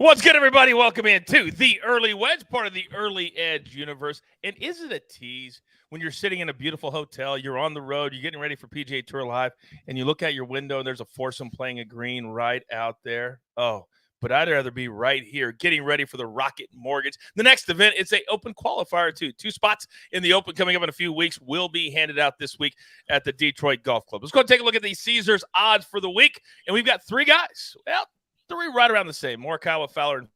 What's good, everybody? Welcome in to the Early Wedge, part of the Early Edge universe. And is it a tease when you're sitting in a beautiful hotel, you're on the road, you're getting ready for PGA Tour Live, and you look out your window and there's a foursome playing a green right out there? Oh, but I'd rather be right here getting ready for the Rocket Mortgage. The next event, it's a open qualifier, too. 2 spots in the open coming up in a few weeks will be handed out this week at the Detroit Golf Club. Let's go and take a look at the Caesars odds for the week. And we've got 3 guys. Well, 3 right around the same. Morikawa, Fowler, and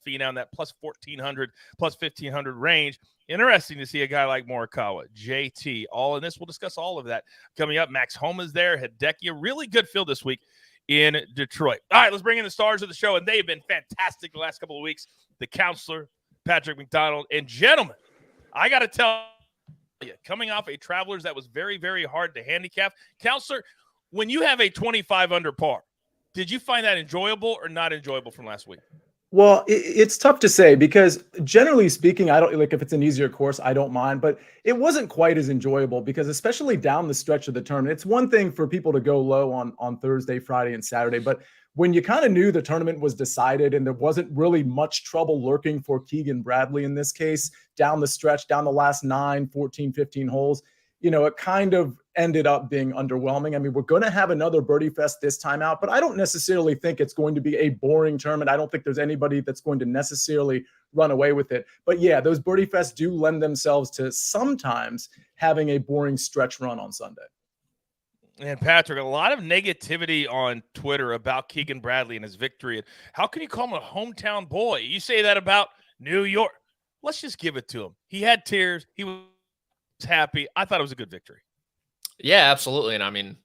Finau in that plus 1,400, plus 1,500 range. Interesting to see a guy like Morikawa, JT, all in this. We'll discuss all of that coming up. Max Homa's there, Hideki, a really good field this week in Detroit. All right, let's bring in the stars of the show, and they've been fantastic the last couple of weeks. The counselor, Patrick McDonald, and gentlemen, I got to tell you, coming off a Travelers that was very, very hard to handicap. Counselor, when you have a 25 under par, did you find that enjoyable or not enjoyable from last week? Well, it's tough to say because generally speaking, I don't like if it's an easier course, I don't mind, but it wasn't quite as enjoyable because especially down the stretch of the tournament, it's one thing for people to go low on Thursday, Friday, and Saturday, but when you kind of knew the tournament was decided and there wasn't really much trouble lurking for Keegan Bradley in this case, down the stretch, down the last 9, 14, 15 holes, it kind of ended up being underwhelming. I mean, we're going to have another birdie fest this time out, but I don't necessarily think it's going to be a boring tournament. I don't think there's anybody that's going to necessarily run away with it. But yeah, those birdie fests do lend themselves to sometimes having a boring stretch run on Sunday. And Patrick, a lot of negativity on Twitter about Keegan Bradley and his victory. How can you call him a hometown boy? You say that about New York. Let's just give it to him. He had tears. He was happy. I thought it was a good victory. Yeah, absolutely. And I mean,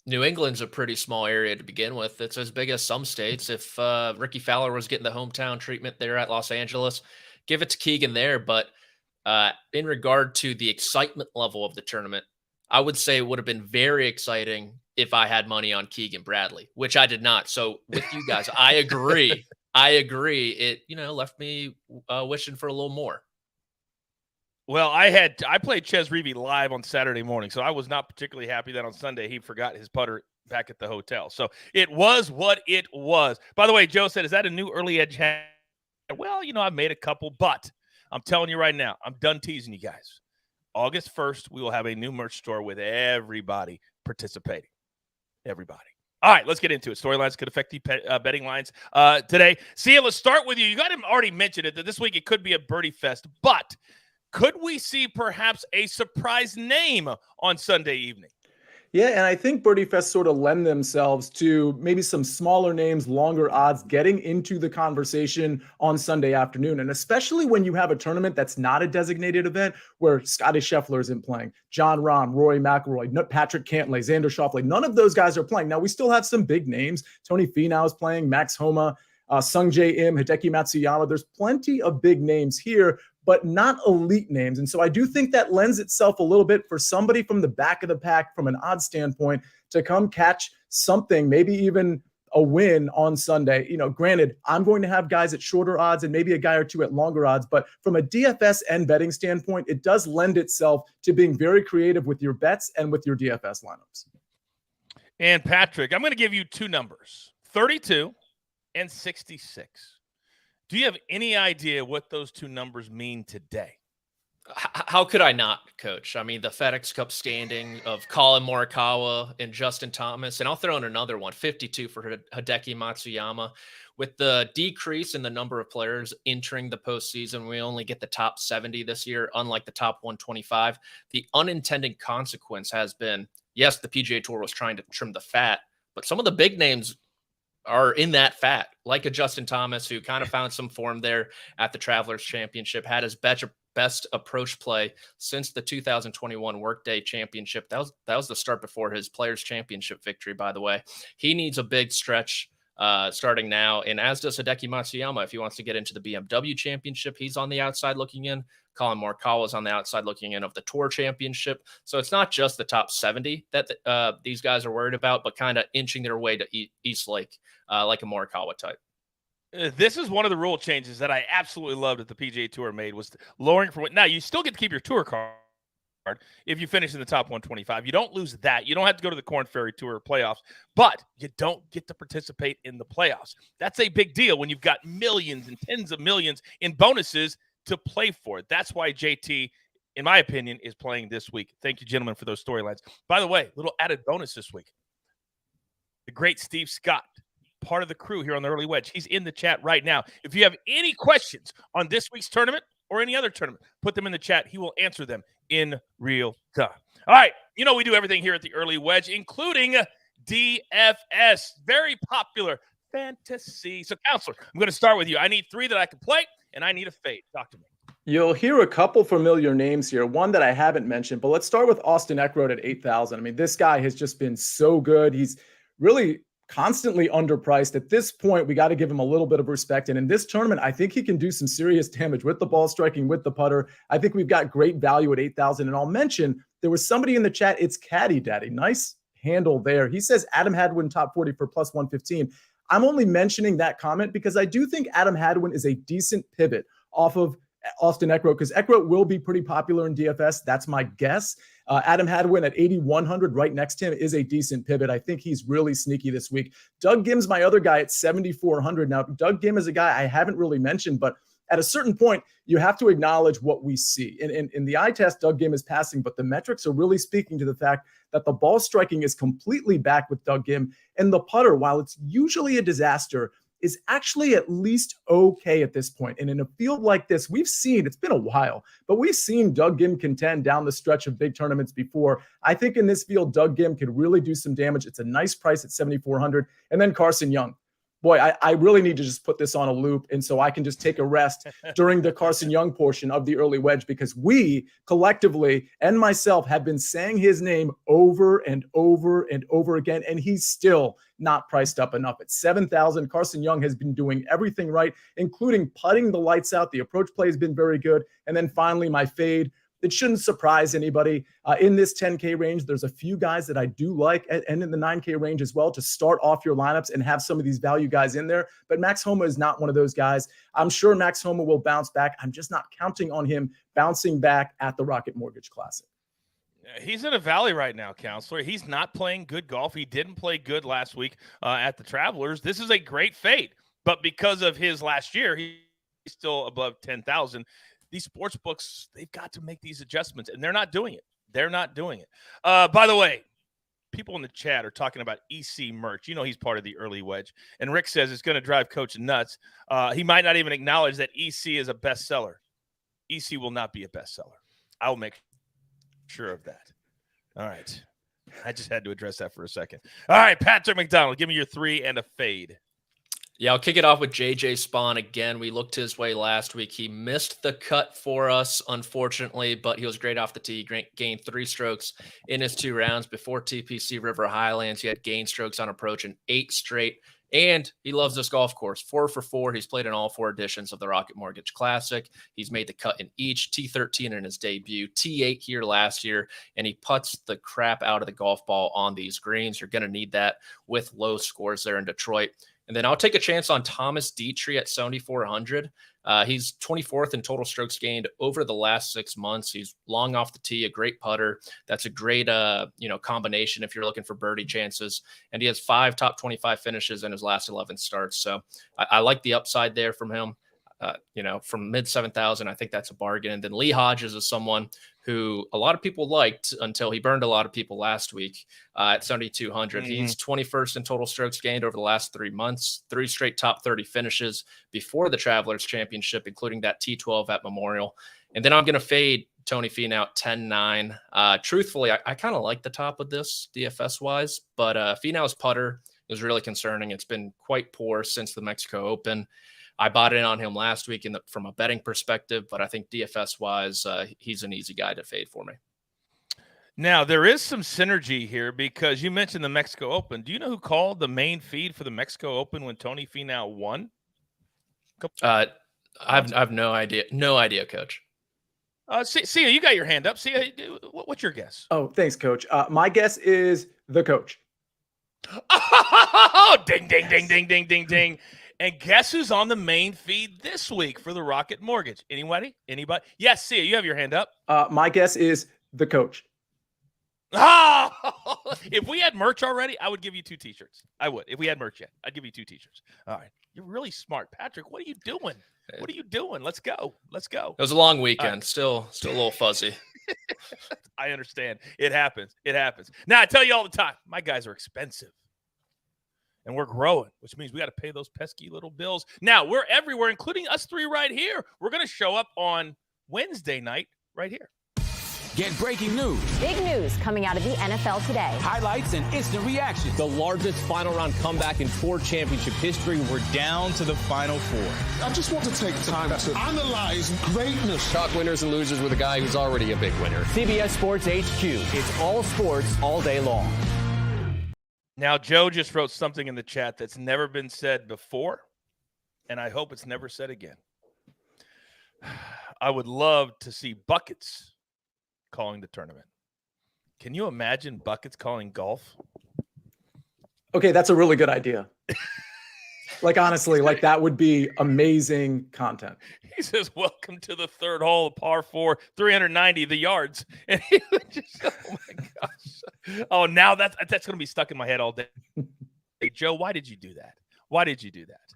New England's a pretty small area to begin with. It's as big as some states. If Ricky Fowler was getting the hometown treatment there at Los Angeles, give it to Keegan there. But in regard to the excitement level of the tournament, I would say it would have been very exciting if I had money on Keegan Bradley, which I did not. So with you guys, I agree. It, left me wishing for a little more. Well, I played Ches Reavie live on Saturday morning, so I was not particularly happy that on Sunday he forgot his putter back at the hotel. So it was what it was. By the way, Joe said, is that a new Early Edge hat? Well, I've made a couple, but I'm telling you right now, I'm done teasing you guys. August 1st, we will have a new merch store with everybody participating. Everybody. All right, let's get into it. Storylines could affect the betting lines today. Sia, let's start with you. You got him already mentioned it, that this week it could be a birdie fest, but could we see perhaps a surprise name on Sunday evening? Yeah, and I think birdie fests sort of lend themselves to maybe some smaller names, longer odds, getting into the conversation on Sunday afternoon. And especially when you have a tournament that's not a designated event where Scotty Scheffler isn't playing, John Rahm, Rory McIlroy, Patrick Cantlay, Xander Schauffele, none of those guys are playing. Now, we still have some big names. Tony Finau is playing, Max Homa, Sungjae Im, Hideki Matsuyama. There's plenty of big names here, but not elite names. And so I do think that lends itself a little bit for somebody from the back of the pack from an odds standpoint to come catch something, maybe even a win on Sunday. Granted, I'm going to have guys at shorter odds and maybe a guy or two at longer odds, but from a DFS and betting standpoint, it does lend itself to being very creative with your bets and with your DFS lineups. And Patrick, I'm going to give you 2 numbers, 32 and 66. Do you have any idea what those 2 numbers mean today? How could I not, Coach? I mean, the FedEx Cup standing of Colin Morikawa and Justin Thomas, and I'll throw in another one, 52 for Hideki Matsuyama. With the decrease in the number of players entering the postseason, we only get the top 70 this year, unlike the top 125. The unintended consequence has been, yes, the PGA Tour was trying to trim the fat, but some of the big names are in that fat, like a Justin Thomas, who kind of found some form there at the Travelers Championship, had his best approach play since the 2021 Workday Championship. That was the start before his Players Championship victory, by the way. He needs a big stretch starting now, and as does Hideki Matsuyama. If he wants to get into the BMW Championship, he's on the outside looking in. Colin Morikawa is on the outside looking in of the Tour Championship. So it's not just the top 70 that these guys are worried about, but kind of inching their way to East Lake, like a Morikawa type. This is one of the rule changes that I absolutely loved that the PGA Tour made, was lowering for now. You still get to keep your tour card, if you finish in the top 125. You don't lose that. You don't have to go to the Korn Ferry Tour playoffs, but you don't get to participate in the playoffs. That's a big deal when you've got millions and tens of millions in bonuses to play for. That's why JT, in my opinion, is playing this week. Thank you, gentlemen, for those storylines. By the way, little added bonus this week. The great Steve Scott, part of the crew here on the Early Wedge. He's in the chat right now. If you have any questions on this week's tournament or any other tournament, put them in the chat. He will answer them in real time. All right. You know, we do everything here at the Early Wedge, including DFS. Very popular fantasy. So, Counselor, I'm going to start with you. I need 3 that I can play, and I need a fade. Talk to me. You'll hear a couple familiar names here, one that I haven't mentioned, but let's start with Austin Eckroat at 8,000. I mean, this guy has just been so good. He's really constantly underpriced. At this point, we got to give him a little bit of respect. And in this tournament, I think he can do some serious damage with the ball striking, with the putter. I think we've got great value at 8,000. And I'll mention there was somebody in the chat. It's Caddy Daddy. Nice handle there. He says Adam Hadwin top 40 for plus 115. I'm only mentioning that comment because I do think Adam Hadwin is a decent pivot off of Austin Eckroat, because Eckroat will be pretty popular in DFS. That's my guess. Adam Hadwin at 8,100 right next to him is a decent pivot. I think he's really sneaky this week. Doug Gim's my other guy at 7,400. Now, Doug Gim is a guy I haven't really mentioned, but at a certain point, you have to acknowledge what we see. In the eye test, Doug Gim is passing, but the metrics are really speaking to the fact that the ball striking is completely back with Doug Gim. And the putter, while it's usually a disaster, is actually at least okay at this point. And in a field like this, we've seen, it's been a while, but we've seen Doug Gim contend down the stretch of big tournaments before. I think in this field, Doug Gim could really do some damage. It's a nice price at 7,400. And then Carson Young. Boy, I really need to just put this on a loop, and so I can just take a rest during the Carson Young portion of the Early Wedge, because we collectively and myself have been saying his name over and over and over again, and he's still not priced up enough. At 7,000, Carson Young has been doing everything right, including putting the lights out. The approach play has been very good. And then finally, my fade. It shouldn't surprise anybody. In this 10K range, there's a few guys that I do like, and in the 9K range as well, to start off your lineups and have some of these value guys in there. But Max Homa is not one of those guys. I'm sure Max Homa will bounce back. I'm just not counting on him bouncing back at the Rocket Mortgage Classic. He's in a valley right now, Counselor. He's not playing good golf. He didn't play good last week at the Travelers. This is a great fade, but because of his last year, he's still above 10,000. These sports books, they've got to make these adjustments, and they're not doing it. They're not doing it. By the way, people in the chat are talking about EC merch. You know he's part of the Early Wedge. And Rick says it's going to drive Coach nuts. He might not even acknowledge that EC is a bestseller. EC will not be a bestseller. I will make sure of that. All right. I just had to address that for a second. All right, Patrick McDonald, give me your 3 and a fade. Yeah, I'll kick it off with JJ Spawn again. We looked his way last week. He missed the cut for us, unfortunately, but he was great off the tee. He gained 3 strokes in his 2 rounds before TPC River Highlands. He had gained strokes on approach in 8 straight, and he loves this golf course. 4 for 4. He's played in all 4 editions of the Rocket Mortgage Classic. He's made the cut in each. T13 in his debut, T8 here last year, and he putts the crap out of the golf ball on these greens. You're going to need that with low scores there in Detroit. And then I'll take a chance on Thomas Dietrich at 7,400. He's 24th in total strokes gained over the last 6 months. He's long off the tee, a great putter. That's a great, combination if you're looking for birdie chances. And he has 5 top 25 finishes in his last 11 starts. So I like the upside there from him. From mid 7,000, I think that's a bargain. And then Lee Hodges is someone who a lot of people liked until he burned a lot of people last week at 7,200. Mm-hmm. He's 21st in total strokes gained over the last 3 months, 3 straight top 30 finishes before the Travelers Championship, including that T12 at Memorial. And then I'm going to fade Tony Finau at 10-9. Truthfully, I kind of like the top of this DFS-wise, but Finau's putter is really concerning. It's been quite poor since the Mexico Open. I bought in on him last week from a betting perspective, but I think DFS-wise, he's an easy guy to fade for me. Now, there is some synergy here because you mentioned the Mexico Open. Do you know who called the main feed for the Mexico Open when Tony Finau won? I have no idea. No idea, Coach. Sia, you got your hand up. Sia, what's your guess? Oh, thanks, Coach. My guess is the coach. Oh, ding, ding, ding, ding, ding, ding, ding. And guess who's on the main feed this week for the Rocket Mortgage? Anybody? Yes, Sia, you have your hand up. My guess is the coach. Oh, if we had merch already, I would give you 2 t-shirts. I would. If we had merch yet, I'd give you 2 t-shirts. All right. You're really smart. Patrick, what are you doing? What are you doing? Let's go. Let's go. It was a long weekend. Right. Still a little fuzzy. I understand. It happens. It happens. Now, I tell you all the time, my guys are expensive. And we're growing, which means we got to pay those pesky little bills. Now, we're everywhere, including us 3 right here. We're going to show up on Wednesday night right here. Get breaking news. Big news coming out of the NFL today. Highlights and instant reactions. The largest final round comeback in Tour Championship history. We're down to the Final Four. I just want to take time to analyze greatness. Talk winners and losers with a guy who's already a big winner. CBS Sports HQ. It's all sports all day long. Now, Joe just wrote something in the chat that's never been said before, and I hope it's never said again. I would love to see Buckets calling the tournament. Can you imagine Buckets calling golf? Okay, that's a really good idea. Like, honestly, like that would be amazing content. He says, welcome to the 3rd hole of par 4, 390 the yards. And he would just, oh my gosh. Oh, now that's going to be stuck in my head all day. Hey, Joe, why did you do that? Why did you do that?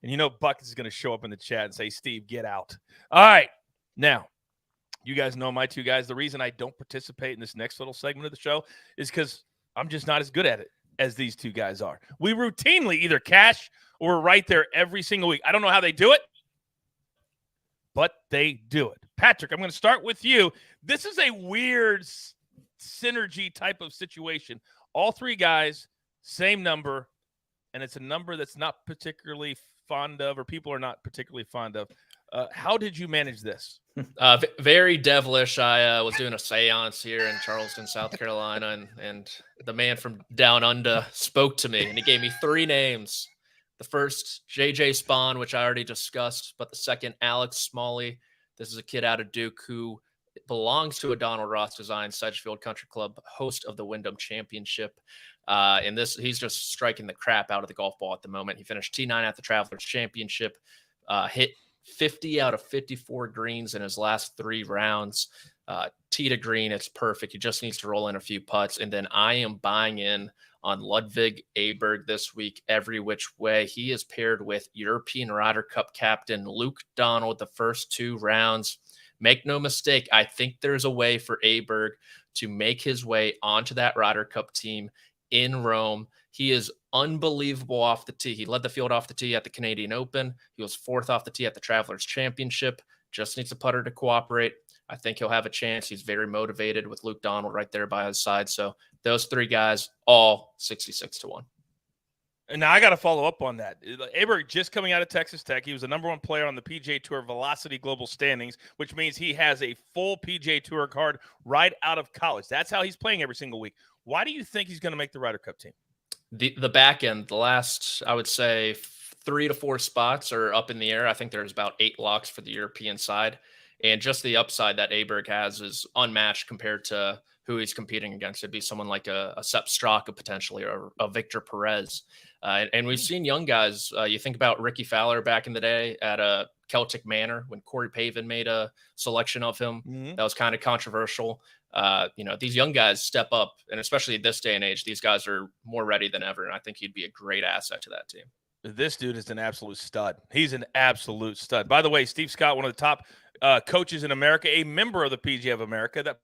And you know, Buckets is going to show up in the chat and say, Steve, get out. All right. Now, you guys know my 2 guys. The reason I don't participate in this next little segment of the show is because I'm just not as good at it as these 2 guys are. We routinely either cash or we're right there every single week. I don't know how they do it, but they do it. Patrick, I'm going to start with you. This is a weird synergy type of situation. All 3 guys, same number, and it's a number that's not particularly fond of, or people are not particularly fond of. How did you manage this? Very devilish. I was doing a seance here in Charleston, South Carolina, and the man from down under spoke to me, and he gave me 3 names. The first, J.J. Spahn, which I already discussed, but the second, Alex Smalley. This is a kid out of Duke who belongs to a Donald Ross designed Sedgefield Country Club, host of the Wyndham Championship. And he's just striking the crap out of the golf ball at the moment. He finished T9 at the Travelers Championship, hit 50 out of 54 greens in his last 3 rounds. Tee to green, it's perfect. He just needs to roll in a few putts. And then I am buying in on Ludwig Aberg this week, every which way. He is paired with European Ryder Cup captain Luke Donald the first 2 rounds. Make no mistake, I think there's a way for Aberg to make his way onto that Ryder Cup team in Rome. He is unbelievable off the tee. He led the field off the tee at the Canadian Open. He was 4th off the tee at the Travelers Championship. Just needs a putter to cooperate. I think he'll have a chance. He's very motivated with Luke Donald right there by his side. So those 3 guys, all 66-1. And now I got to follow up on that. Aberg just coming out of Texas Tech. He was the #1 player on the PGA Tour Velocity Global Standings, which means he has a full PGA Tour card right out of college. That's how he's playing every single week. Why do you think he's going to make the Ryder Cup team? The back end, the last, I would say 3 to 4 spots are up in the air. I think there's about 8 locks for the European side. And just the upside that Aberg has is unmatched compared to who he's competing against. It'd be someone like a Sepp Straka potentially, or a Victor Perez. And we've seen young guys. You think about Ricky Fowler back in the day at a Celtic Manor when Corey Pavin made a selection of him. Mm-hmm. That was kind of controversial. These young guys step up, and especially this day and age, these guys are more ready than ever. And I think he'd be a great asset to that team. This dude is an absolute stud. He's an absolute stud. By the way, Steve Scott, one of the top coaches in America, a member of the PGA of America that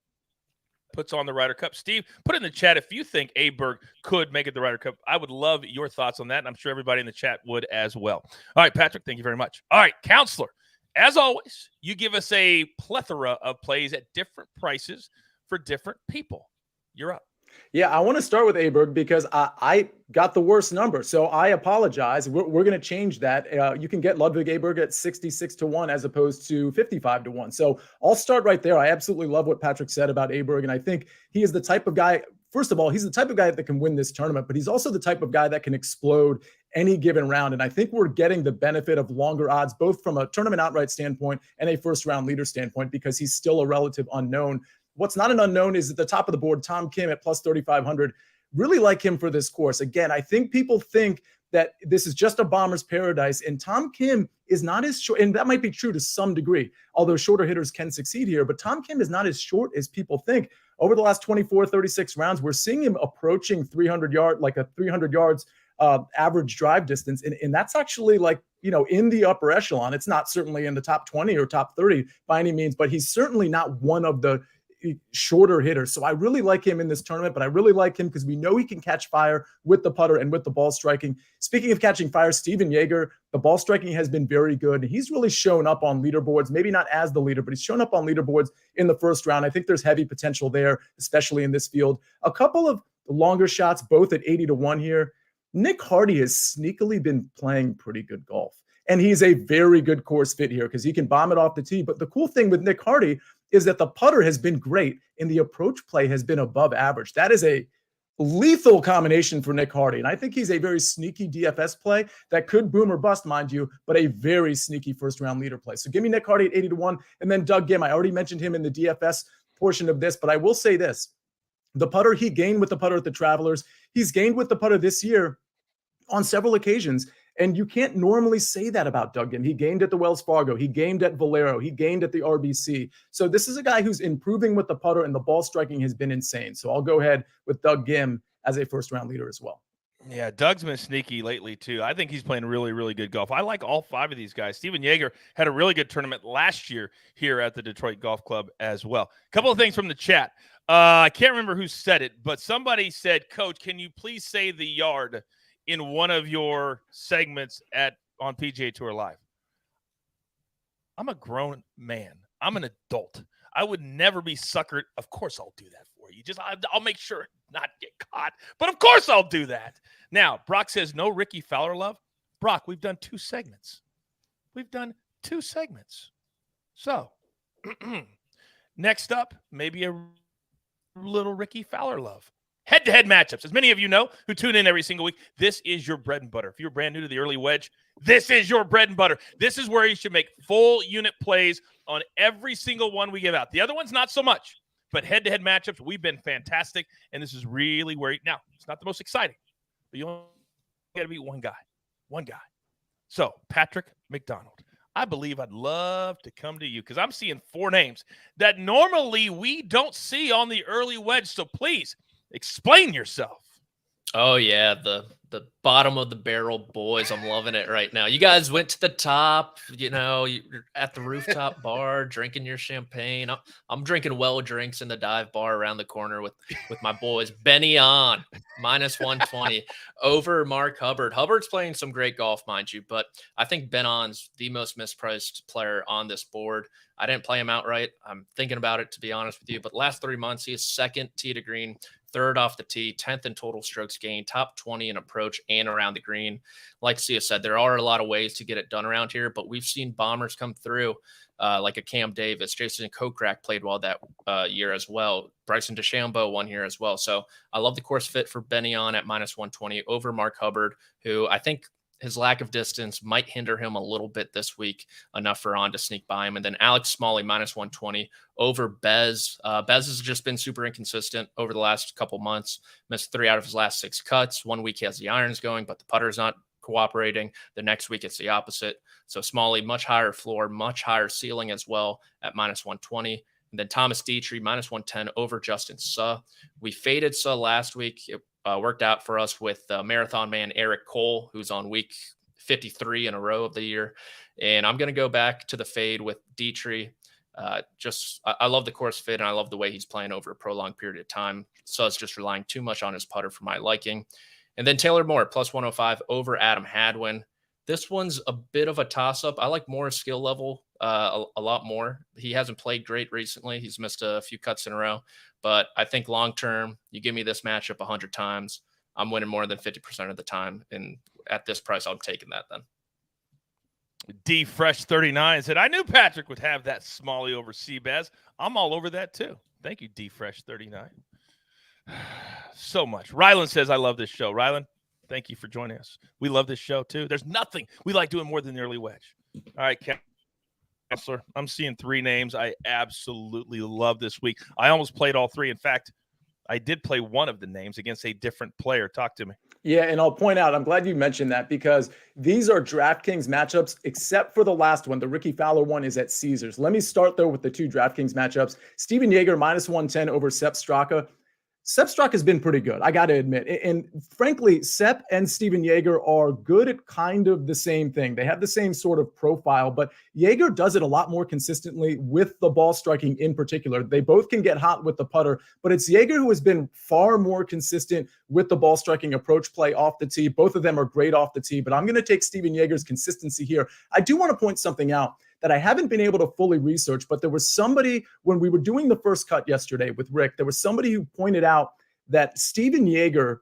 puts on the Ryder Cup. Steve, put in the chat if you think Aberg could make it the Ryder Cup. I would love your thoughts on that, and I'm sure everybody in the chat would as well. All right, Patrick, thank you very much. All right, Counselor, as always, you give us a plethora of plays at different prices for different people. You're up. Yeah, I want to start with Aberg because I got the worst number. So I apologize. We're going to change that. You can get Ludwig Aberg at 66-1 as opposed to 55-1. So I'll start right there. I absolutely love what Patrick said about Aberg. And I think he is the type of guy, first of all, he's the type of guy that can win this tournament, but he's also the type of guy that can explode any given round. And I think we're getting the benefit of longer odds, both from a tournament outright standpoint and a first round leader standpoint, because he's still a relative unknown. What's not an unknown is at the top of the board, Tom Kim at plus 3,500. Really like him for this course. Again, I think people think that this is just a bomber's paradise. And Tom Kim is not as short, and that might be true to some degree, although shorter hitters can succeed here. But Tom Kim is not as short as people think. Over the last 24, 36 rounds, we're seeing him approaching 300 yards average drive distance. And that's actually like, in the upper echelon. It's not certainly in the top 20 or top 30 by any means, but he's certainly not one of the shorter hitters. So I really like him in this tournament, but I really like him because we know he can catch fire with the putter and with the ball striking. Speaking of catching fire, Steven Yeager, the ball striking has been very good. He's really shown up on leaderboards, maybe not as the leader, but he's shown up on leaderboards in the first round. I think there's heavy potential there, especially in this field. A couple of longer shots, both at 80-1 here. Nick Hardy has sneakily been playing pretty good golf. And he's a very good course fit here because he can bomb it off the tee. But the cool thing with Nick Hardy is that the putter has been great and the approach play has been above average. That is a lethal combination for Nick Hardy. And I think he's a very sneaky DFS play that could boom or bust, mind you, but a very sneaky first-round leader play. So give me Nick Hardy at 80-1. And then Doug Gim. I already mentioned him in the DFS portion of this, but I will say this. The putter he gained with the putter at the Travelers. He's gained with the putter this year on several occasions. And you can't normally say that about Doug Gim. He gained at the Wells Fargo. He gained at Valero. He gained at the RBC. So this is a guy who's improving with the putter, and the ball striking has been insane. So I'll go ahead with Doug Gim as a first-round leader as well. Yeah, Doug's been sneaky lately, too. I think he's playing really, really good golf. I like all five of these guys. Steven Yeager had a really good tournament last year here at the Detroit Golf Club as well. A couple of things from the chat. I can't remember who said it, but somebody said, Coach, can you please say the yard in one of your segments on PGA Tour Live? I'm a grown man. I'm an adult. I would never be suckered. Of course I'll do that for you. I'll make sure not get caught. But of course I'll do that. Now, Brock says no Ricky Fowler love. Brock, we've done 2 segments. So, next up, maybe a little Ricky Fowler love. Head-to-head matchups. As many of you know who tune in every single week, this is your bread and butter. If you're brand new to the Early Wedge, this is your bread and butter. This is where you should make full unit plays on every single one we give out. The other ones, not so much. But head-to-head matchups, we've been fantastic, and this is really where now, it's not the most exciting, but you only got to beat one guy. So, Patrick McDonald. I believe I'd love to come to you because I'm seeing 4 names that normally we don't see on the Early Wedge, so please, explain yourself. Oh, yeah, the bottom of the barrel boys. I'm loving it right now. You guys went to the top, you're at the rooftop bar drinking your champagne. I'm drinking well drinks in the dive bar around the corner with my boys. Benny on -120 over Mark Hubbard. Hubbard's playing some great golf, mind you, but I think Ben On's the most mispriced player on this board. I didn't play him outright. I'm thinking about it, to be honest with you, but last 3 months, he is 2nd tee to green, 3rd off the tee, 10th in total strokes gained, top 20 in approach and around the green. Like Sia said, there are a lot of ways to get it done around here, but we've seen bombers come through like a Cam Davis. Jason Kokrak played well that year as well. Bryson DeChambeau won here as well. So I love the course fit for Benny on at -120 over Mark Hubbard, who I think his lack of distance might hinder him a little bit this week, enough for On to sneak by him. And then Alex Smalley, -120 over Bez. Bez has just been super inconsistent over the last couple months. Missed 3 out of his last 6 cuts. 1 week he has the irons going, but the putter's not cooperating. The next week it's the opposite. So Smalley, much higher floor, much higher ceiling as well at -120. And then Thomas Dietrich, -110 over Justin Suh. We faded Suh last week. It worked out for us with marathon man Eric Cole, who's on week 53 in a row of the year. And I'm going to go back to the fade with Dietrich. I love the course fit, and I love the way he's playing over a prolonged period of time. Suh's just relying too much on his putter for my liking. And then Taylor Moore, +105 over Adam Hadwin. This one's a bit of a toss-up. I like Moore's skill level a lot more. He hasn't played great recently. He's missed a few cuts in a row. But I think long-term, you give me this matchup 100 times, I'm winning more than 50% of the time. And at this price, I'm taking that then. D-Fresh39 said, I knew Patrick would have that Smalley over Seabass. I'm all over that too. Thank you, D-Fresh39. So much. Rylan says, I love this show. Rylan, thank you for joining us. We love this show too. There's nothing we like doing more than the Early Wedge. All right, Counselor, I'm seeing 3 names I absolutely love this week. I almost played all 3. In fact, I did play one of the names against a different player. Talk to me. Yeah, and I'll point out, I'm glad you mentioned that because these are DraftKings matchups, except for the last one. The Ricky Fowler one is at Caesars. Let me start, though, with the two DraftKings matchups. Steven Yeager, -110 over Sepp Straka. Sepp Straka has been pretty good, I got to admit. And frankly, Sepp and Steven Yeager are good at kind of the same thing. They have the same sort of profile, but Yeager does it a lot more consistently with the ball striking in particular. They both can get hot with the putter, but it's Yeager who has been far more consistent with the ball striking approach play off the tee. Both of them are great off the tee, but I'm going to take Steven Yeager's consistency here. I do want to point something out that I haven't been able to fully research, but there was somebody, when we were doing the first cut yesterday with Rick, there was somebody who pointed out that Steven Yeager,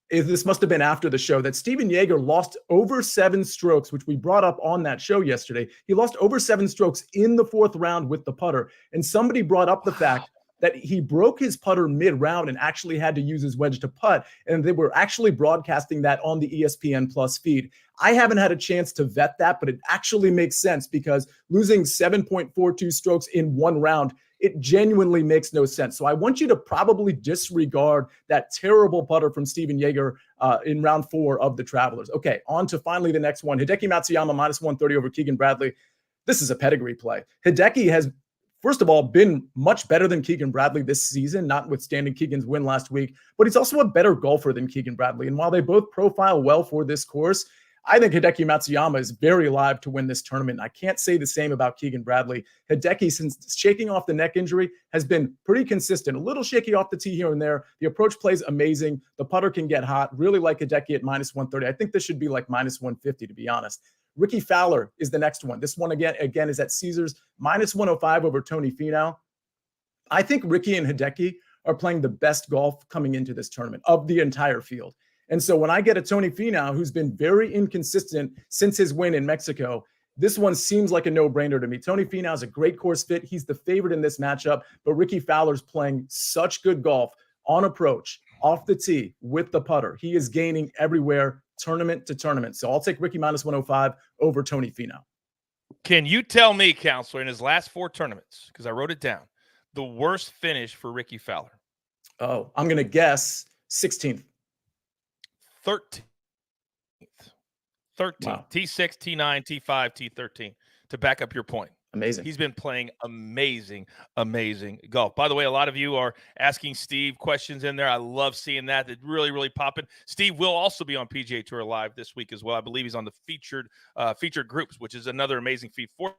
this must have been after the show, that Steven Yeager lost over 7 strokes, which we brought up on that show yesterday. He lost over 7 strokes in the 4th round with the putter. And somebody brought up the fact that he broke his putter mid-round and actually had to use his wedge to putt. And they were actually broadcasting that on the ESPN Plus feed. I haven't had a chance to vet that, but it actually makes sense because losing 7.42 strokes in one round, it genuinely makes no sense. So I want you to probably disregard that terrible putter from Steven Yeager in round 4 of the Travelers. Okay, on to finally the next one. Hideki Matsuyama -130 over Keegan Bradley. This is a pedigree play. Hideki has, first of all, been much better than Keegan Bradley this season, notwithstanding Keegan's win last week, but he's also a better golfer than Keegan Bradley. And while they both profile well for this course, I think Hideki Matsuyama is very live to win this tournament. I can't say the same about Keegan Bradley. Hideki, since shaking off the neck injury, has been pretty consistent. A little shaky off the tee here and there. The approach plays amazing. The putter can get hot. Really like Hideki at -130. I think this should be like -150, to be honest. Ricky Fowler is the next one. This one, again is at Caesars, -105 over Tony Finau. I think Ricky and Hideki are playing the best golf coming into this tournament of the entire field. And so when I get a Tony Finau, who's been very inconsistent since his win in Mexico, this one seems like a no-brainer to me. Tony Finau is a great course fit. He's the favorite in this matchup, but Ricky Fowler's playing such good golf on approach, off the tee, with the putter. He is gaining everywhere, tournament to tournament. So I'll take Ricky -105 over Tony Finau. Can you tell me, Counselor, in his last 4 tournaments, because I wrote it down, the worst finish for Ricky Fowler? Oh, I'm going to guess 16th. 13th. Wow. T6, T9, T5, T13 to back up your point. Amazing. He's been playing amazing golf. By the way, a lot of you are asking Steve questions in there. I love seeing that. It's really, really popping. Steve will also be on PGA Tour Live this week as well. I believe he's on the featured groups, which is another amazing feed. 4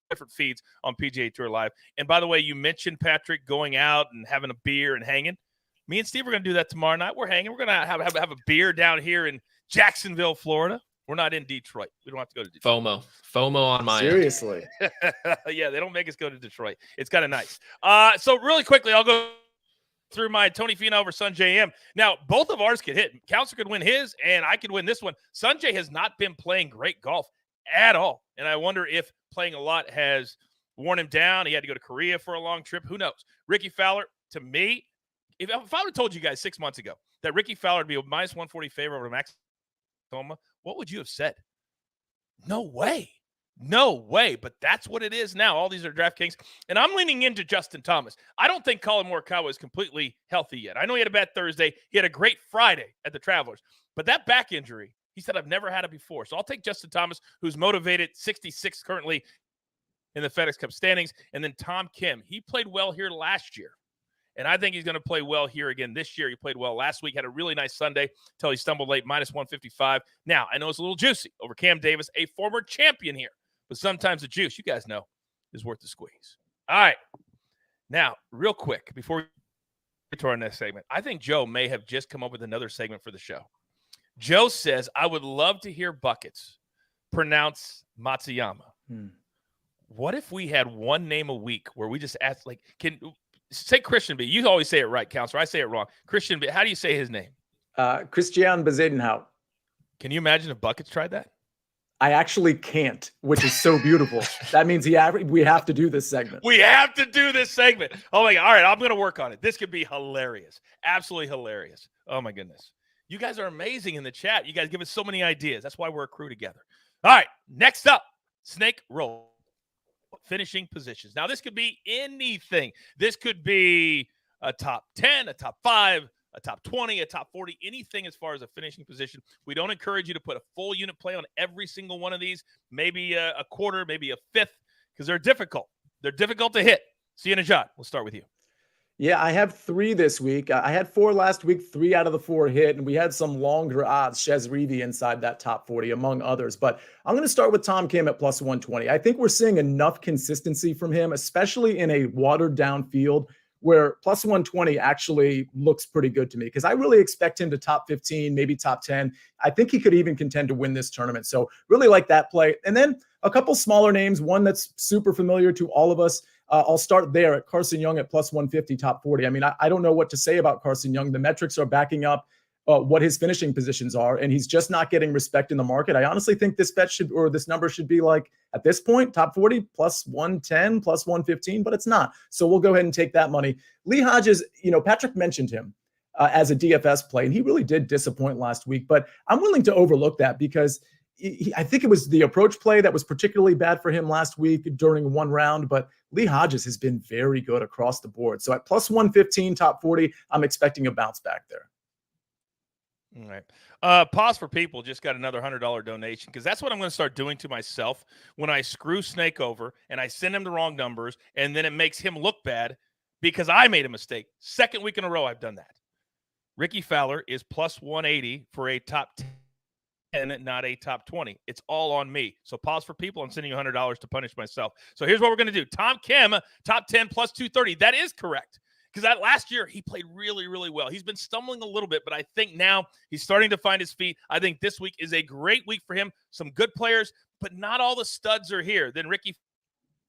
different feeds on PGA Tour Live. And by the way, you mentioned, Patrick, going out and having a beer and hanging. Me and Steve are going to do that tomorrow night. We're hanging. We're going to have a beer down here in Jacksonville, Florida. We're not in Detroit. We don't have to go to Detroit. FOMO on my Seriously. Yeah, they don't make us go to Detroit. It's kind of nice. So really quickly, I'll go through my Tony Finau over Sanjay M. Now, both of ours could hit. Counselor could win his, and I could win this one. Sanjay has not been playing great golf at all, and I wonder if playing a lot has worn him down. He had to go to Korea for a long trip. Who knows? Ricky Fowler, to me, if I would have told you guys 6 months ago that Ricky Fowler would be a -140 favorite over Max Homa, what would you have said? No way. No way. But that's what it is now. All these are DraftKings. And I'm leaning into Justin Thomas. I don't think Colin Morikawa is completely healthy yet. I know he had a bad Thursday. He had a great Friday at the Travelers. But that back injury, he said, I've never had it before. So I'll take Justin Thomas, who's motivated, 66 currently in the FedEx Cup standings. And then Tom Kim. He played well here last year. And I think he's going to play well here again this year. He played well last week, had a really nice Sunday until he stumbled late, -155. Now, I know it's a little juicy over Cam Davis, a former champion here. But sometimes the juice, you guys know, is worth the squeeze. All right. Now, real quick, before we get to our next segment, I think Joe may have just come up with another segment for the show. Joe says, I would love to hear Buckets pronounce Matsuyama. What if we had one name a week where we just ask, like, say Christian B. You always say it right, Counselor. I say it wrong. Christian B. How do you say his name? Christian Bezuidenhout. Can you imagine if Buckets tried that? I actually can't, which is so beautiful. That means we have to do this segment. We have to do this segment. Oh, my God. All right, I'm going to work on it. This could be hilarious. Absolutely hilarious. Oh, my goodness. You guys are amazing in the chat. You guys give us so many ideas. That's why we're a crew together. All right, next up, Snake Roll. Finishing positions. Now, this could be anything. This could be a top 10, a top 5, a top 20, a top 40, anything as far as a finishing position. We don't encourage you to put a full unit play on every single one of these, maybe a quarter, maybe a fifth, because they're difficult. They're difficult to hit. See you, Nejad. We'll start with you. Yeah, I have 3 this week. I had 4 last week. 3 out of the 4 hit, and we had some longer odds. Shez Reavie inside that top 40, among others. But I'm going to start with Tom Kim at plus 120. I think we're seeing enough consistency from him, especially in a watered-down field where plus 120 actually looks pretty good to me, because I really expect him to top 15, maybe top 10. I think he could even contend to win this tournament. So really like that play. And then a couple smaller names, one that's super familiar to all of us. I'll start there at Carson Young at plus 150, top 40. I mean, I don't know what to say about Carson Young. The metrics are backing up what his finishing positions are, and he's just not getting respect in the market. I honestly think this bet should, or this number should be like, at this point, top 40, plus 110, plus 115, but it's not. So we'll go ahead and take that money. Lee Hodges, Patrick mentioned him as a DFS play, and he really did disappoint last week, but I'm willing to overlook that because I think it was the approach play that was particularly bad for him last week during one round, but Lee Hodges has been very good across the board. So at plus 115, top 40, I'm expecting a bounce back there. All right. Pause for People just got another $100 donation, because that's what I'm going to start doing to myself when I screw Snake over and I send him the wrong numbers, and then it makes him look bad because I made a mistake. Second week in a row I've done that. Ricky Fowler is plus 180 for a top 10, not a top 20. It's all on me. So pause for People. I'm sending you $100 to punish myself. So here's what we're going to do. Tom Kim, top 10 plus 230. That is correct. Because that last year, he played really, really well. He's been stumbling a little bit, but I think now he's starting to find his feet. I think this week is a great week for him. Some good players, but not all the studs are here. Then Ricky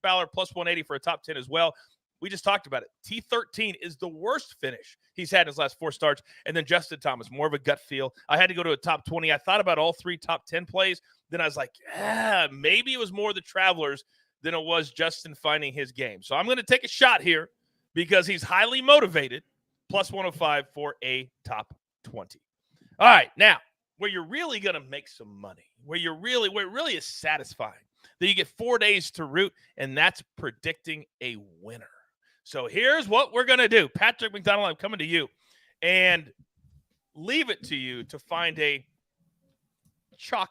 Fowler plus 180 for a top 10 as well. We just talked about it. T13 is the worst finish he's had in his last 4 starts. And then Justin Thomas, more of a gut feel. I had to go to a top 20. I thought about all 3 top 10 plays. Then I was like, maybe it was more the Travelers than it was Justin finding his game. So I'm going to take a shot here, because he's highly motivated, plus 105 for a top 20. All right, now, where you're really going to make some money, where it really is satisfying, that you get 4 days to root, and that's predicting a winner. So here's what we're going to do. Patrick McDonald, I'm coming to you, and leave it to you to find a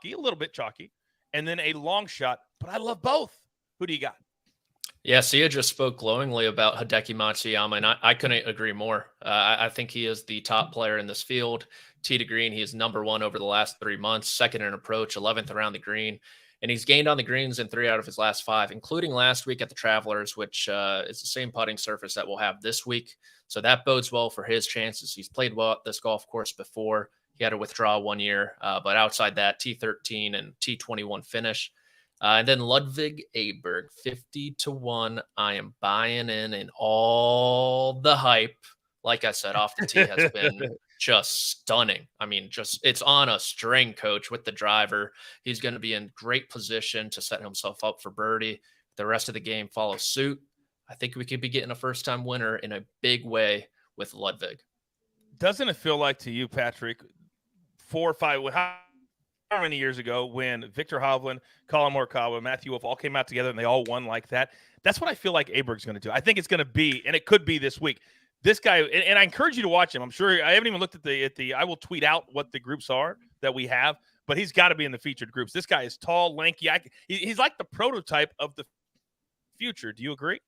little bit chalky, and then a long shot, but I love both. Who do you got? Yeah, Sia just spoke glowingly about Hideki Matsuyama, and I couldn't agree more. I think he is the top player in this field. Tee to green, he is number 1 over the last 3 months, second in approach, 11th around the green, and he's gained on the greens in 3 out of his last 5, including last week at the Travelers, which is the same putting surface that we'll have this week. So that bodes well for his chances. He's played well at this golf course before. He had to withdraw 1 year, but outside that, T13 and T21 finish. And then Ludwig Aberg, 50-1. I am buying in all the hype. Like I said, off the tee has been just stunning. I mean, it's on a string, coach, with the driver. He's going to be in great position to set himself up for birdie. The rest of the game follows suit. I think we could be getting a first-time winner in a big way with Ludwig. Doesn't it feel like to you, Patrick, 4 or 5 – how many years ago when Victor Hovland, Colin Morikawa, Matthew Wolff all came out together and they all won like that? That's what I feel like Aberg's going to do. I think it's going to be, and it could be this week. This guy, and I encourage you to watch him. I'm sure I haven't even looked at the. I will tweet out what the groups are that we have, but he's got to be in the featured groups. This guy is tall, lanky. He's like the prototype of the future. Do you agree?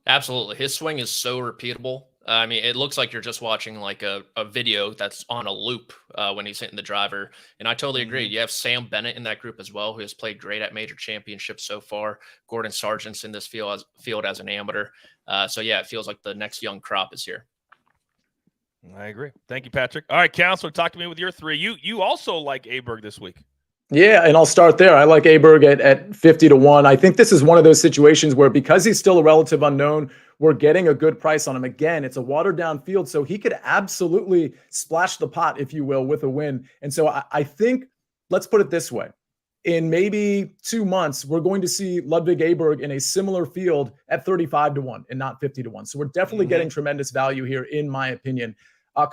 Absolutely. His swing is so repeatable. I mean, it looks like you're just watching like a video that's on a loop when he's hitting the driver. And I totally agree. You have Sam Bennett in that group as well, who has played great at major championships so far. Gordon Sargent's in this field as an amateur. So, yeah, it feels like the next young crop is here. I agree. Thank you, Patrick. All right, Counselor, talk to me with your 3. You also like Aberg this week. Yeah, and I'll start there. I like Aberg at 50-1. I think this is one of those situations where, because he's still a relative unknown, we're getting a good price on him. Again, it's a watered down field, so he could absolutely splash the pot, if you will, with a win. And so I think, let's put it this way. In maybe 2 months, we're going to see Ludwig Aberg in a similar field at 35-1 and not 50-1. So we're definitely getting tremendous value here, in my opinion.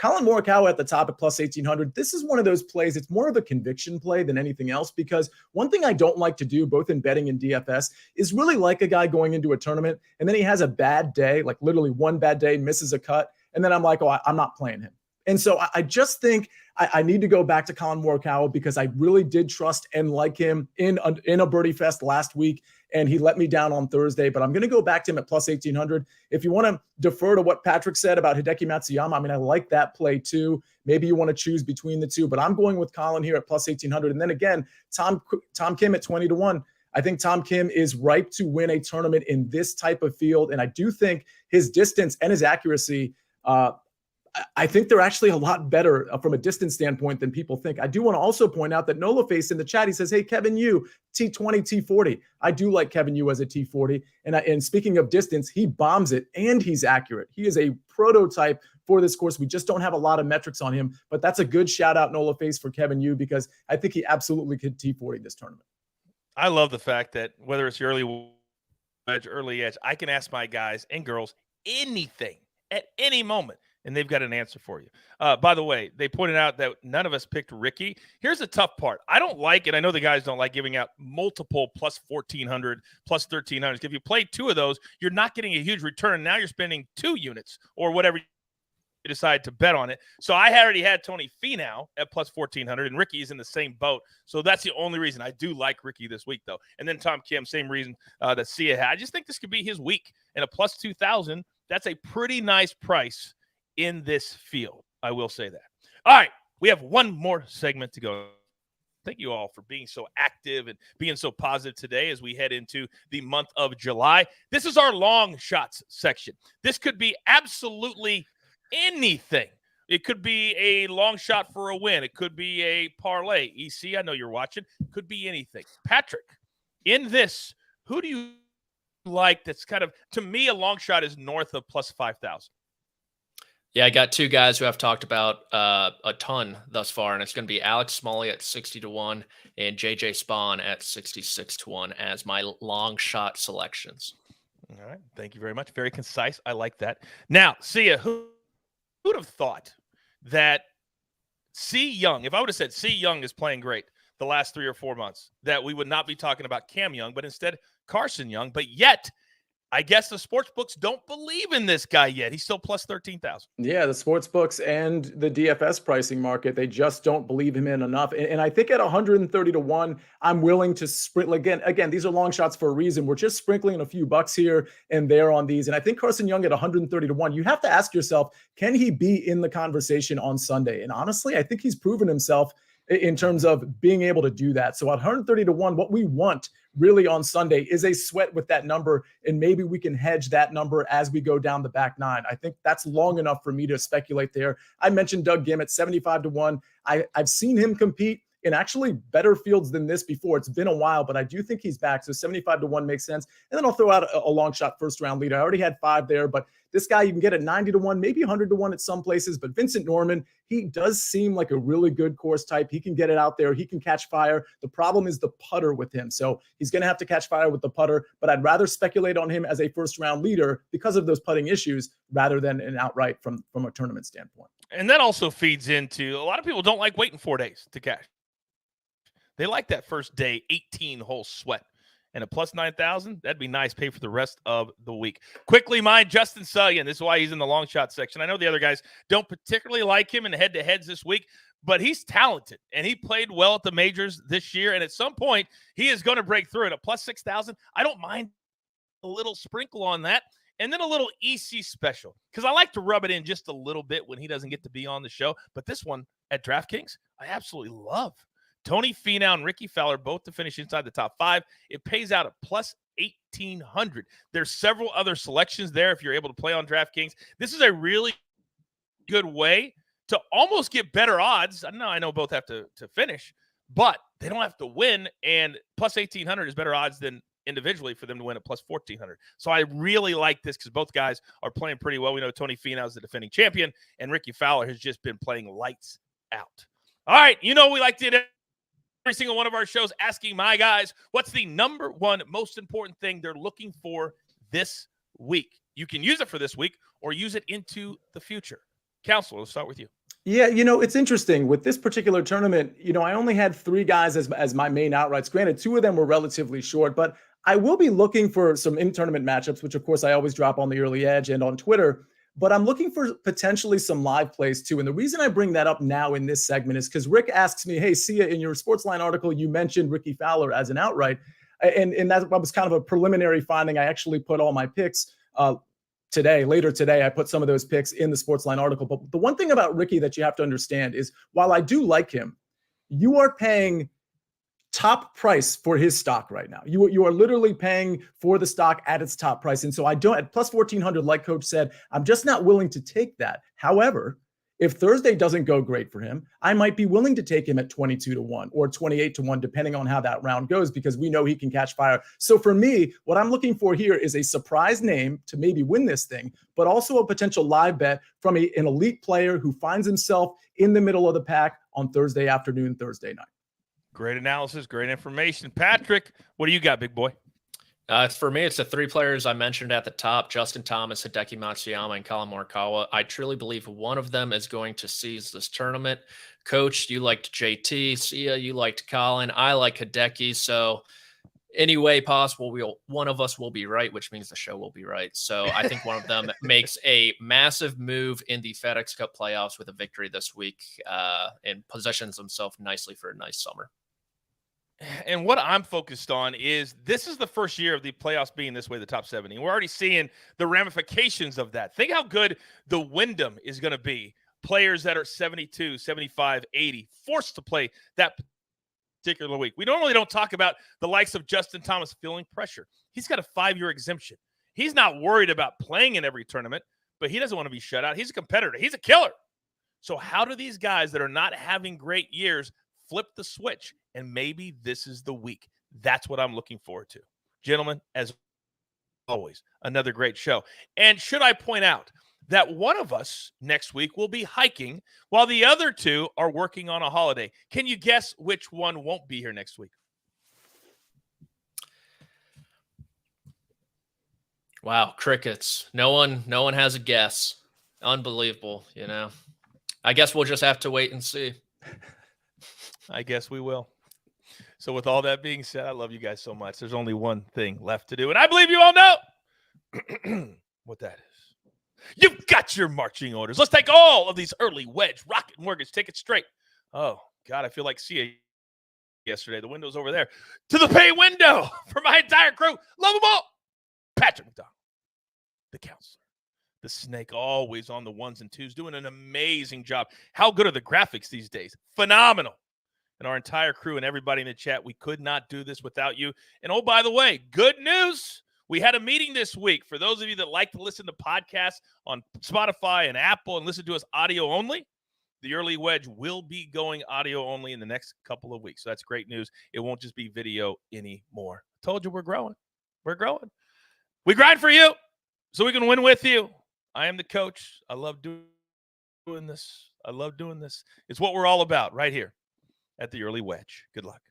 Colin Morikawa at the top at plus 1,800. This is one of those plays. It's more of a conviction play than anything else, because one thing I don't like to do, both in betting and DFS, is really like a guy going into a tournament and then he has a bad day, like literally one bad day, misses a cut, and then I'm like, oh, I'm not playing him. And so I just think I need to go back to Colin Morikawa because I really did trust and like him in a birdie fest last week, and he let me down on Thursday. But I'm going to go back to him at plus 1,800. If you want to defer to what Patrick said about Hideki Matsuyama, I mean, I like that play too. Maybe you want to choose between the two, but I'm going with Colin here at plus 1,800. And then again, Tom Kim at 20-1. I think Tom Kim is ripe to win a tournament in this type of field. And I do think his distance and his accuracy, I think they're actually a lot better from a distance standpoint than people think. I do want to also point out that Nola Face in the chat, he says, hey, Kevin Yu, T20, T40. I do like Kevin Yu as a T40. And speaking of distance, he bombs it and he's accurate. He is a prototype for this course. We just don't have a lot of metrics on him, but that's a good shout out, Nola Face, for Kevin Yu, because I think he absolutely could T40 this tournament. I love the fact that whether it's early wedge, early edge, I can ask my guys and girls anything at any moment, and they've got an answer for you. By the way, they pointed out that none of us picked Ricky. Here's the tough part. I don't like, and I know the guys don't like, giving out multiple plus 1,400, plus 1,300. If you play two of those, you're not getting a huge return. Now you're spending 2 units or whatever you decide to bet on it. So I already had Tony Finau at plus 1,400, and Ricky is in the same boat. So that's the only reason. I do like Ricky this week, though. And then Tom Kim, same reason that Sia had. I just think this could be his week. And a plus 2,000, that's a pretty nice price in this field. I will say that. All right, we have one more segment to go. Thank you all for being so active and being so positive today as we head into the month of July. This is our long shots section. This could be absolutely anything. It could be a long shot for a win. It could be a parlay. EC, I know you're watching. Could be anything. Patrick, in this, who do you like that's kind of, to me, a long shot is north of plus 5,000? Yeah, I got 2 guys who I've talked about a ton thus far, and it's going to be Alex Smalley at 60-1 and JJ Spawn at 66-1 as my long shot selections. All right. Thank you very much. Very concise. I like that. Now, Sia, who would have thought that C. Young, if I would have said C. Young is playing great the last 3 or 4 months, that we would not be talking about Cam Young, but instead Carson Young. But yet, I guess the sports books don't believe in this guy yet. He's still plus 13,000. Yeah, the sports books and the DFS pricing market, they just don't believe him in enough. And I think at 130-1, I'm willing to sprinkle again, these are long shots for a reason. We're just sprinkling a few bucks here and there on these. And I think Carson Young at 130-1, you have to ask yourself, can he be in the conversation on Sunday? And honestly, I think he's proven himself in terms of being able to do that. So at 130-1, what we want really on Sunday is a sweat with that number, and maybe we can hedge that number as we go down the back 9. I think that's long enough for me to speculate there. I mentioned Doug Gim at 75-1. I've seen him compete in actually better fields than this before. It's been a while, but I do think he's back. So 75-1 makes sense. And then I'll throw out a long shot first round leader. I already had 5 there, but this guy you can get at 90-1, maybe 100-1 at some places. But Vincent Norman, he does seem like a really good course type. He can get it out there. He can catch fire. The problem is the putter with him. So he's going to have to catch fire with the putter, but I'd rather speculate on him as a first round leader because of those putting issues rather than an outright from a tournament standpoint. And that also feeds into, a lot of people don't like waiting 4 days to cash. They like that first day, 18-hole sweat. And a plus 9,000, that'd be nice. Pay for the rest of the week. Quickly, mine, Justin Sullivan. This is why he's in the long shot section. I know the other guys don't particularly like him in head-to-heads this week, but he's talented, and he played well at the majors this year. And at some point, he is going to break through it. At plus 6,000, I don't mind a little sprinkle on that. And then a little EC special, because I like to rub it in just a little bit when he doesn't get to be on the show. But this one at DraftKings, I absolutely love. Tony Finau and Ricky Fowler both to finish inside the top 5. It pays out at plus 1,800. There's several other selections there if you're able to play on DraftKings. This is a really good way to almost get better odds. I know both have to finish, but they don't have to win. And plus 1,800 is better odds than individually for them to win at plus 1,400. So I really like this because both guys are playing pretty well. We know Tony Finau is the defending champion, and Ricky Fowler has just been playing lights out. All right, we like to every single one of our shows asking my guys, what's the number one most important thing they're looking for this week? You can use it for this week or use it into the future. Counselor, let's start with you. Yeah, it's interesting. With this particular tournament, I only had 3 guys as my main outrights. Granted, 2 of them were relatively short, but I will be looking for some in-tournament matchups, which, of course, I always drop on the Early Edge and on Twitter. but I'm looking for potentially some live plays too. And the reason I bring that up now in this segment is because Rick asks me, hey, Sia, in your SportsLine article, you mentioned Ricky Fowler as an outright. And that was kind of a preliminary finding. I actually put all my picks later today, I put some of those picks in the SportsLine article. But the one thing about Ricky that you have to understand is while I do like him, you are paying top price for his stock right now. You are literally paying for the stock at its top price. And so I don't, at plus 1,400, like Coach said, I'm just not willing to take that. However, if Thursday doesn't go great for him, I might be willing to take him at 22-1 or 28-1, depending on how that round goes, because we know he can catch fire. So for me, what I'm looking for here is a surprise name to maybe win this thing, but also a potential live bet from an elite player who finds himself in the middle of the pack on Thursday afternoon, Thursday night. Great analysis, great information. Patrick, what do you got, big boy? For me, it's the three players I mentioned at the top, Justin Thomas, Hideki Matsuyama, and Colin Morikawa. I truly believe one of them is going to seize this tournament. Coach, you liked JT. Sia, you liked Colin. I like Hideki. So any way possible, one of us will be right, which means the show will be right. So I think one of them makes a massive move in the FedEx Cup playoffs with a victory this week and positions himself nicely for a nice summer. And what I'm focused on is this is the first year of the playoffs being this way, the top 70. We're already seeing the ramifications of that. Think how good the Wyndham is going to be. Players that are 72, 75, 80, forced to play that particular week. We normally don't talk about the likes of Justin Thomas feeling pressure. He's got a 5-year exemption. He's not worried about playing in every tournament, but he doesn't want to be shut out. He's a competitor. He's a killer. So how do these guys that are not having great years flip the switch? And maybe this is the week. That's what I'm looking forward to. Gentlemen, as always, another great show. And should I point out that one of us next week will be hiking while the other two are working on a holiday? Can you guess which one won't be here next week? Wow, crickets. No one has a guess. Unbelievable, you know. I guess we'll just have to wait and see. I guess we will. So with all that being said, I love you guys so much. There's only one thing left to do, and I believe you all know what that is. You've got your marching orders. Let's take all of these early wedge rocket mortgage tickets straight. Oh, God, I feel like Sia yesterday. The window's over there. To the pay window for my entire crew. Love them all. Patrick McDonald, the counselor. The snake, always on the ones and twos, doing an amazing job. How good are the graphics these days? Phenomenal. And our entire crew and everybody in the chat, we could not do this without you. And oh, by the way, good news. We had a meeting this week. For those of you that like to listen to podcasts on Spotify and Apple and listen to us audio only, the Early Wedge will be going audio only in the next couple of weeks. So that's great news. It won't just be video anymore. I told you we're growing. We're growing. We grind for you so we can win with you. I am the coach. I love doing this. I love doing this. It's what we're all about right here at the Early Wedge. Good luck.